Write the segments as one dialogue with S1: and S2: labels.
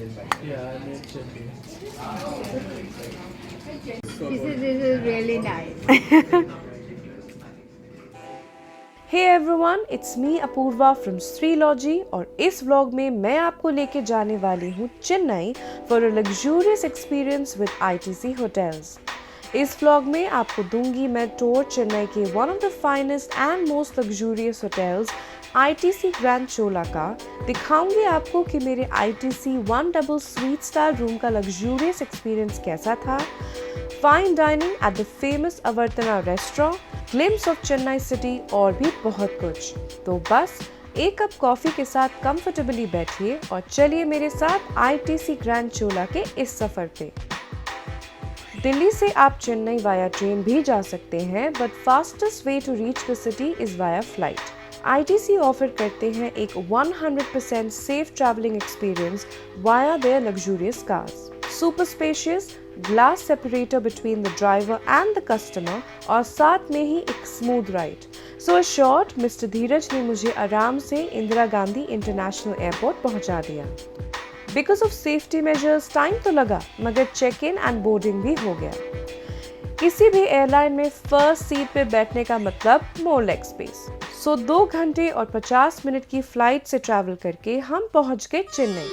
S1: Yeah, I made chutney.
S2: This is really nice.
S3: Hey everyone, it's me Apurva from Srilogy और इस vlog में मैं आपको लेके जाने वाली हूँ Chennai for a luxurious experience with ITC hotels. इस व्लॉग में आपको दूंगी मैं टूर चेन्नई के one of the finest and most luxurious hotels ITC Grand Chola का। दिखाऊंगी आपको कि मेरे ITC 1 double suite star room का लग्जूरियस एक्सपीरियंस कैसा था, fine dining at the famous Avartana restaurant, glimpse of Chennai city और भी बहुत कुछ। तो बस एक कप कॉफी के साथ कंफर्टेबली बैठिए और चलिए मेरे साथ ITC ग्रैंड चोला के इस सफर पे। दिल्ली से आप चेन्नई वाया ट्रेन भी जा सकते हैं, but fastest way to reach the city is via flight. ITC offer करते हैं एक 100% safe travelling experience via their luxurious cars. Super spacious, glass separator between the driver and the customer और साथ में ही एक smooth ride. So short mister Dheeraj ने मुझे आराम से इंदिरा गांधी इंटरनेशनल एयरपोर्ट पहुंचा दिया। Because of safety measures time तो लगा, मगर चेक इन एंड बोर्डिंग भी हो गया। किसी भी एयरलाइन में फर्स्ट सीट पे बैठने का मतलब मोर लेग स्पेस। सो 2 घंटे और 50 मिनट की फ्लाइट से ट्रैवल करके हम पहुंच गए चेन्नई।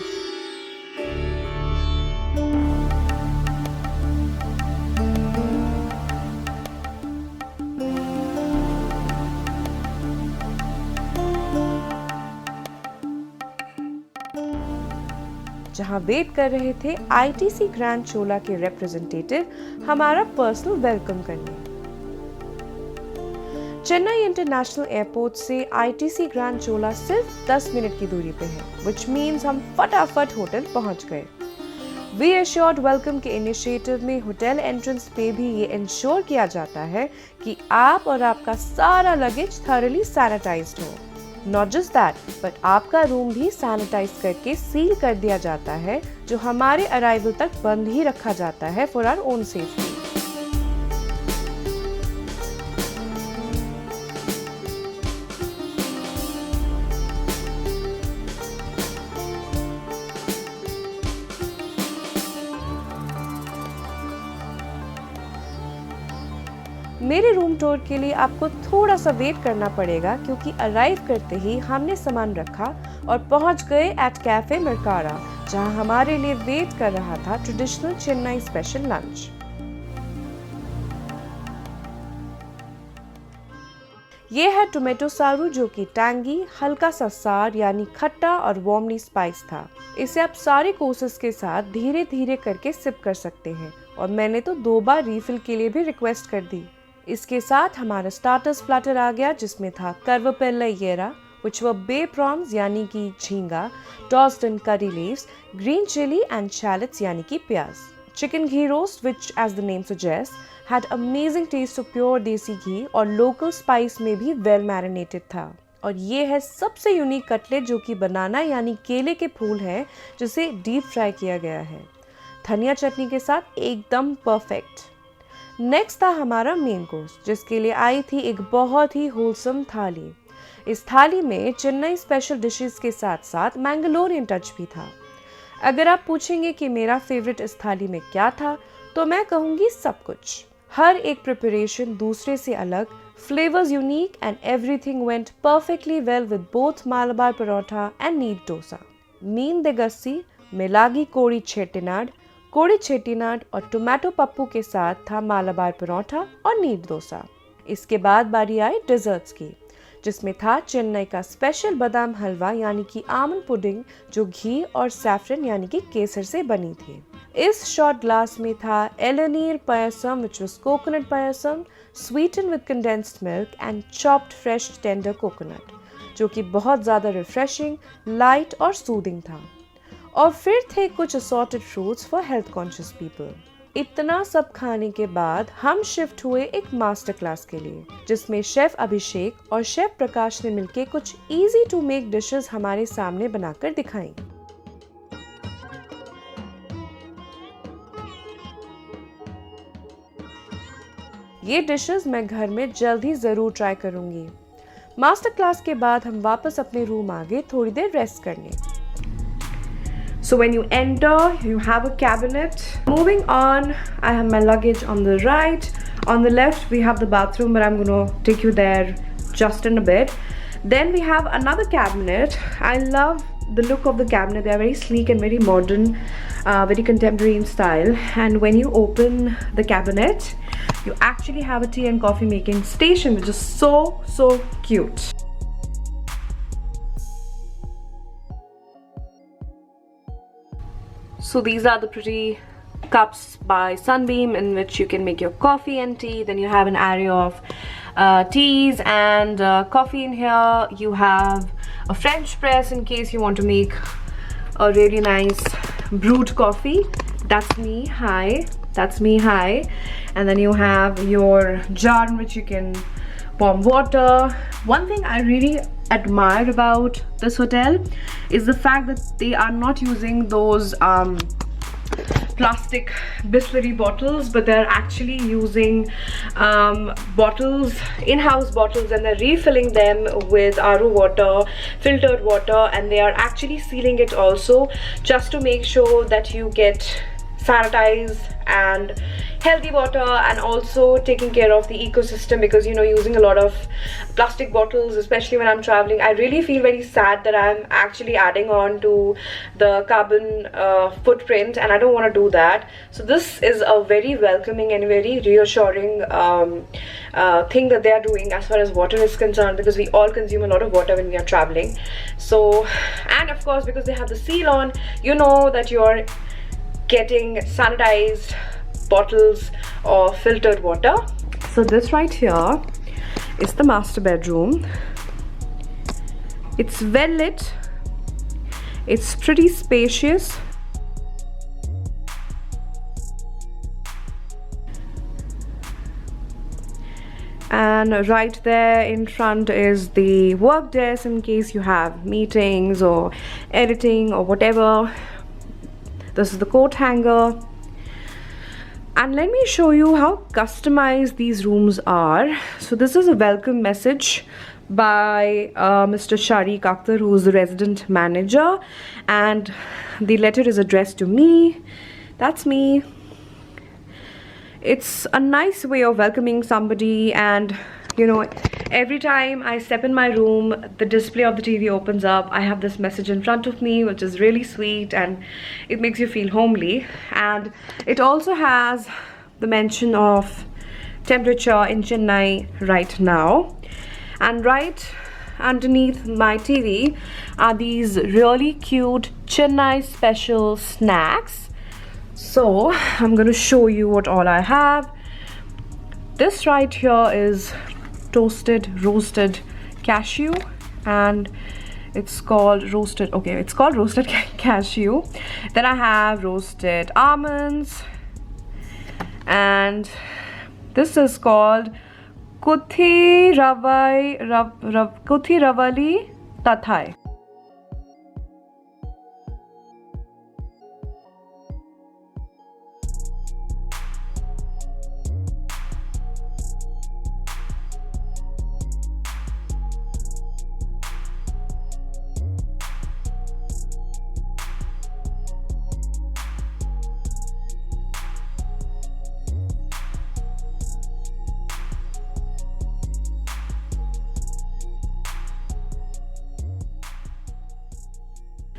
S3: जहां वेट कर रहे थे ITC ग्रैंड चोला के रिप्रेजेंटेटिव हमारा पर्सनल वेलकम करने। चेन्नई इंटरनेशनल एयरपोर्ट से ITC ग्रैंड चोला सिर्फ 10 मिनट की दूरी पे है, which means हम फटाफट होटल पहुंच गए। वी एश्योर्ड वेलकम के इनिशिएटिव में होटल एंट्रेंस पे भी ये इंश्योर किया जाता है कि आप और आपका सारा लगेज थॉरली सैनिटाइज्ड हो। Not just that, but आपका रूम भी सैनिटाइज करके सील कर दिया जाता है, जो हमारे अराइवल तक बंद ही रखा जाता है फॉर आवर ओन सेफ्टी। मेरे रूम टूर के लिए आपको थोड़ा सा वेट करना पड़ेगा, क्योंकि अराइव करते ही हमने सामान रखा और पहुंच गए एट कैफे मरकारा, जहां हमारे लिए वेट कर रहा था ट्रेडिशनल चेन्नई स्पेशल लंच। ये है टोमेटो सारू, जो कि टैंगी, हल्का सा सार यानी खट्टा और वार्मली स्पाइस था। इसे आप सारे कोर्सेस के साथ धीरे धीरे करके सिप कर सकते हैं और मैंने तो 2 बार रीफिल के लिए भी रिक्वेस्ट कर दी। इसके साथ हमारा स्टार्टर्स प्लेटर आ गया, जिसमें था करवपेल्ला येरा, which were बे प्रॉन्स यानी कि झींगा, tossed in curry leaves, green chili and shallots यानी कि प्याज, chicken ghee roast which as the name suggests had amazing taste of pure देसी घी और local spice में भी well marinated था। और ये है सबसे यूनिक कटलेट, जो कि बनाना यानी केले के फूल है, जिसे डीप फ्राई किया गया है धनिया चटनी के साथ, एकदम परफेक्ट। नेक्स्ट था हमारा मेन कोर्स, जिसके लिए आई थी एक बहुत ही होलसम थाली। इस थाली में चेन्नई स्पेशल डिशेस के साथ साथ मैंगलोरियन टच भी था। अगर आप पूछेंगे कि मेरा फेवरेट इस थाली में क्या था, तो मैं कहूँगी सब कुछ। हर एक प्रिपरेशन दूसरे से अलग, flavours unique and everything went perfectly well with both Malabar parotta and neer dosa. मीन देगस्सी, मिलागी कोड़ी चेट्टीनाड और टोमेटो पप्पू के साथ था मालाबार परोठा और नीड डोसा। इसके बाद बारी आई डिजर्ट्स की, जिसमें था चेन्नई का स्पेशल बादाम हलवा यानी कि आमंड पुडिंग, जो घी और सैफरन यानी कि केसर से बनी थी। इस शॉर्ट ग्लास में था एलनीर payasam which was coconut payasam sweetened with condensed milk and chopped fresh tender coconut, जो कि बहुत ज़्यादा रिफ्रेशिंग, लाइट और सूदिंग था। और फिर थे कुछ assorted fruits for health conscious people. इतना सब खाने के बाद हम शिफ्ट हुए एक मास्टर क्लास के लिए, जिसमें शेफ अभिषेक और शेफ प्रकाश ने मिलकर कुछ इजी टू मेक डिशेस हमारे सामने बनाकर दिखाई। ये डिशेस मैं घर में जल्द ही जरूर ट्राई करूंगी। मास्टर क्लास के बाद हम वापस अपने रूम आ गए थोड़ी देर रेस्ट करने। So when you enter, you have a cabinet. Moving on, I have my luggage on the right. On the left, we have the bathroom, but I'm gonna take you there just in a bit. Then we have another cabinet. I love the look of the cabinet. They are very sleek and very modern, very contemporary in style. And when you open the cabinet, you actually have a tea and coffee making station, which is so cute. So these are the pretty cups by Sunbeam in which you can make your coffee and tea. Then you have an area of teas and coffee in here. You have a French press in case you want to make a really nice brewed coffee. That's me, hi. That's me, hi. And then you have your jar in which you can warm water. One thing I really admire about this hotel is the fact that they are not using those plastic Bisleri bottles, but they're actually using bottles, in-house bottles, and they're refilling them with RO water, filtered water, and they are actually sealing it also, just to make sure that you get sanitized and healthy water, and also taking care of the ecosystem, because you know, using a lot of plastic bottles, especially when I'm traveling, I really feel very sad that I'm actually adding on to the carbon footprint, and I don't want to do that. So this is a very welcoming and very reassuring thing that they are doing as far as water is concerned, because we all consume a lot of water when we are traveling. So, and of course, because they have the seal on, you know that you're getting sanitized bottles of filtered water. So this right here is the master bedroom. It's well lit, it's pretty spacious, and right there in front is the work desk in case you have meetings or editing or whatever. This is the coat hanger. And let me show you how customized these rooms are. So this is a welcome message by Mr. Shariq Akhtar, who is the resident manager, and the letter is addressed to me. That's me. It's a nice way of welcoming somebody, and you know, every time I step in my room, the display of the TV opens up. I have this message in front of me, which is really sweet, and it makes you feel homely. And it also has the mention of temperature in Chennai right now. And right underneath my TV are these really cute Chennai special snacks. So I'm going to show you what all I have. This right here is toasted roasted cashew, and it's called roasted cashew. Then I have roasted almonds, and this is called kuthi ravali tathai.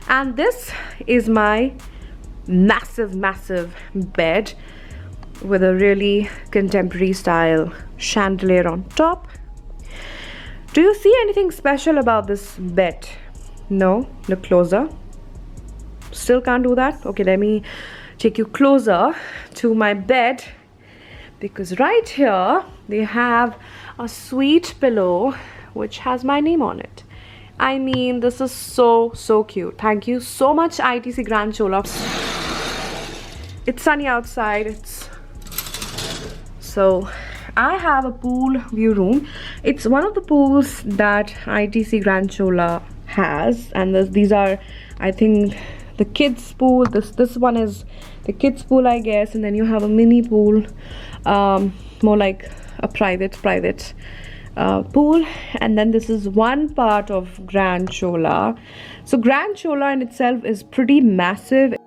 S3: And this is my massive bed with a really contemporary style chandelier on top. Do you see anything special about this bed? No? Look closer. Still can't do that? Okay, let me take you closer to my bed, because right here they have a sweet pillow which has my name on it. I mean, this is so cute. Thank you so much, ITC Grand Chola. It's sunny outside. So I have a pool view room. It's one of the pools that ITC Grand Chola has, and these are, I think, the kids pool. This one is the kids pool, I guess, and then you have a mini pool, more like a private pool, and then this is one part of Grand Chola. So Grand Chola in itself is pretty massive.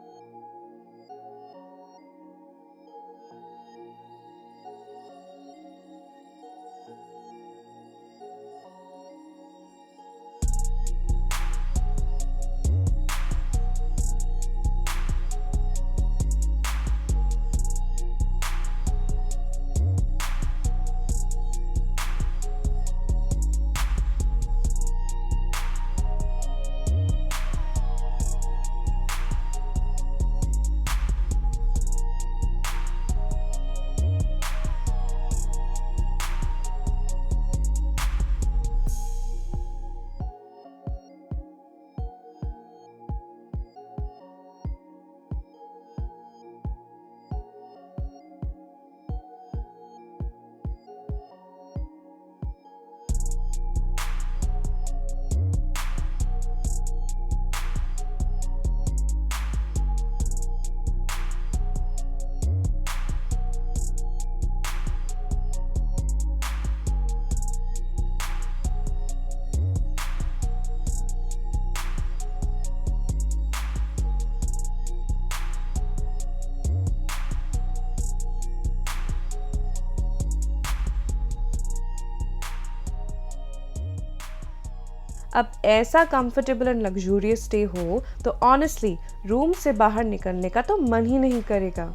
S3: अब ऐसा comfortable and luxurious stay हो तो honestly room से बाहर निकलने का तो मन ही नहीं करेगा।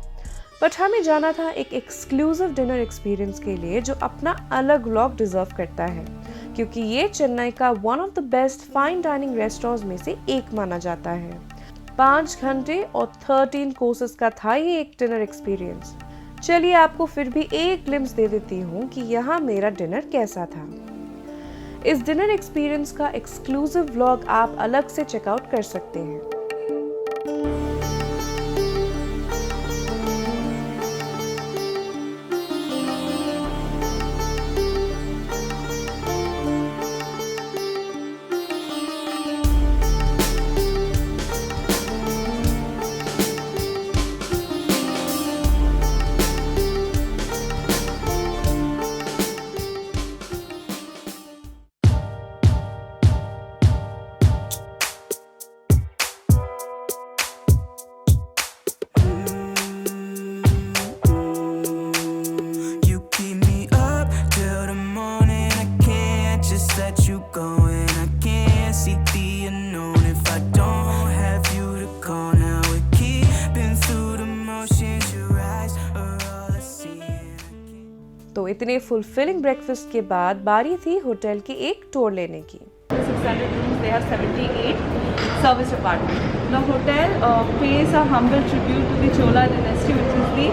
S3: बट हमें जाना था एक एक्सक्लूसिव डिनर एक्सपीरियंस के लिए जो अपना अलग व्लॉग डिजर्व करता है, क्योंकि ये चेन्नई का one of the best fine dining restaurants में से एक माना जाता है। 5 घंटे और 13 कोर्सेस का था ये एक डिनर एक्सपीरियंस। चलिए आपको फिर भी एक ग्लिम्स दे देती हूँ कि यहाँ मेरा डिनर कैसा था। इस डिनर एक्सपीरियंस का एक्सक्लूसिव व्लॉग आप अलग से चेकआउट कर सकते हैं। तो इतने फुलफिलिंग ब्रेकफास्ट के बाद बारी थी होटल की एक टूर लेने की।
S4: 600 rooms, they have 78 service apartments. The hotel pays a humble tribute to the Chola Dynasty, which is the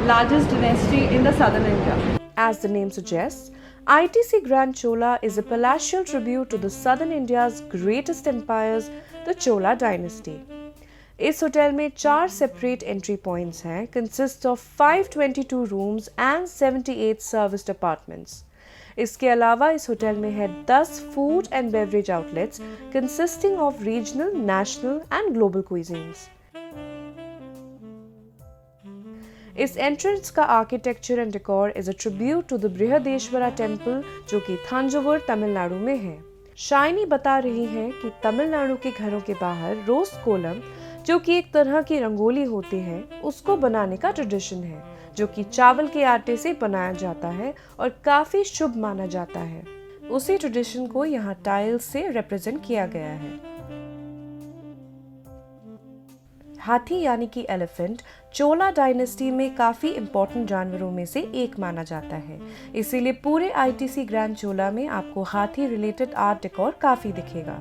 S4: largest dynasty in the southern India.
S3: As the name suggests, ITC Grand Chola is a palatial tribute to the southern India's greatest empires, the Chola Dynasty. इस hotel में 4 separate entry points हैं, consist of 522 rooms and 78 serviced apartments. इसके अलावा इस hotel में है 10 food and beverage outlets consisting of regional, national and global cuisines. इस entrance का architecture and decor is a tribute to the Brihadeeswara temple जो कि थंजावुर तमिलनाडु में है। शाइनी बता रही है कि तमिलनाडु के घरों के बाहर रोज कोलम जो कि एक तरह की रंगोली होती है उसको बनाने का ट्रेडिशन है, जो कि चावल के आटे से बनाया जाता है और काफी शुभ माना जाता है। उसी ट्रेडिशन को यहाँ टाइल्स से रिप्रेजेंट किया गया है। हाथी यानी कि एलिफेंट चोला डायनेस्टी में काफी इंपॉर्टेंट जानवरों में से एक माना जाता है, इसीलिए पूरे आईटीसी ग्रैंड चोला में आपको हाथी रिलेटेड आर्ट डेकोर काफी दिखेगा।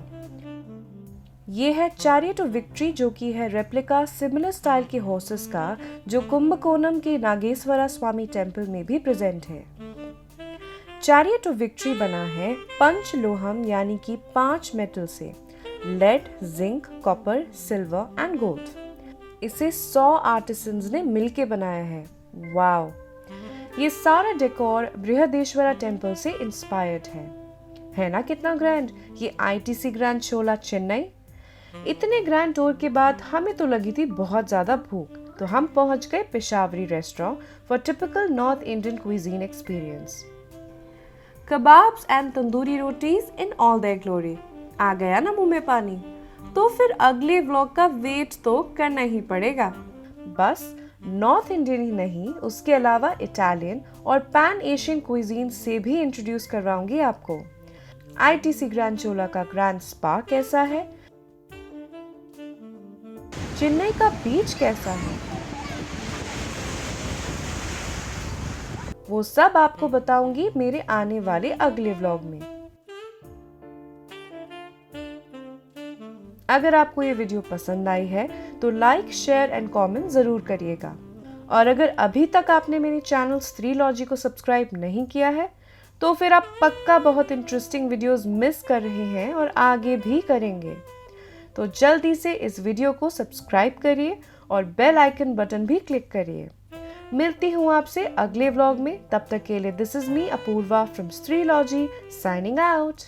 S3: ये है चैरियट ऑफ विक्ट्री जो कि है रेप्लिका सिमिलर स्टाइल के हॉर्सेस का, जो कुंभकोणम के नागेश्वरा स्वामी टेम्पल में भी प्रेजेंट है। चैरियट ऑफ विक्ट्री बना है पंचलोहम यानी कि 5 मेटल से, lead, zinc, copper, silver and gold. इसे 100 आर्टिसंस ने मिलके बनाया है। वाओ! ये सारा डेकोर बृहदेश्वरा टेम्पल से इंस्पायर्ड है ना कितना ग्रैंड। ये आईटीसी ग्रैंड चोला चेन्नई। इतने ग्रैंड टूर के बाद हमें तो लगी थी बहुत ज़्यादा भूख, तो हम पहुंच गए Peshawri restaurant for typical North Indian cuisine experience. Kebabs and tandoori rotis in all their glory. आ गया ना मुंह में पानी? तो फिर अगले व्लॉग का वेट तो करना ही पड़ेगा। बस नॉर्थ इंडियन ही नहीं, उसके अलावा इटालियन और पैन एशियन क्विजीन से भी इंट्रोड्यूस करवाऊंगी आपको। ITC ग्रैंड चोला का ग्रैंड स्पा कैसा है, चेन्नई का बीच कैसा है, वो सब आपको बताऊंगी मेरे आने वाले अगले व्लॉग में। अगर आपको ये वीडियो पसंद आई है तो लाइक, शेयर एंड कमेंट जरूर करिएगा। और अगर अभी तक आपने मेरे चैनल स्त्रीलॉजी को सब्सक्राइब नहीं किया है तो फिर आप पक्का बहुत इंटरेस्टिंग वीडियोस मिस कर रहे हैं और आगे भी करेंगे। तो जल्दी से इस वीडियो को सब्सक्राइब करिए और बेल आइकन बटन भी क्लिक करिए। मिलती हूँ आपसे अगले व्लॉग में, तब तक के लिए this is me Apoorva from स्त्रीलॉजी साइनिंग आउट।